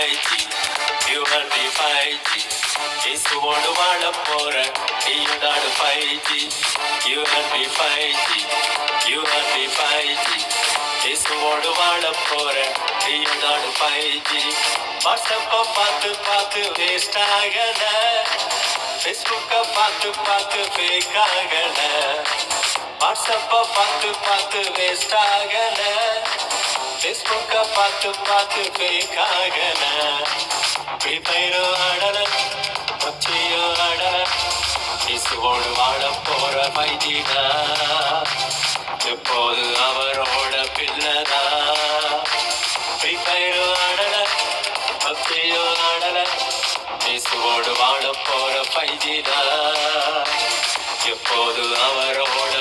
5G, you and me 5G. இசுவோடு வாழ போற நீயுடாடு 5G, you and me 5G, you and me 5G. இசுவோடு வாழ போற நீயுடாடு 5G. வாட்ஸ்அப்ப பார்த்து பார்த்து வேஸ்ட் ஆகல, ஃபேஸ்புக்க பார்த்து பார்த்து ஃபேக் ஆகல. வாட்ஸ்அப்ப பார்த்து பார்த்து வேஸ்ட் ஆகல, ஃபேஸ்புக்க பார்த்து பார்த்து ஃபேக் ஆகல. ஃப்ரீ ஃபயரோ ஆடல, பப்ஜியோ ஆடல, இசுவோடு வாழ போற 5G தான். எப்போது அவரோட பிள்ளதா. ஃப்ரீ ஃபயரோ ஆடல, பப்ஜியோ ஆடல, இசுவோடு வாழ போற 5G தான். எப்போது அவரோட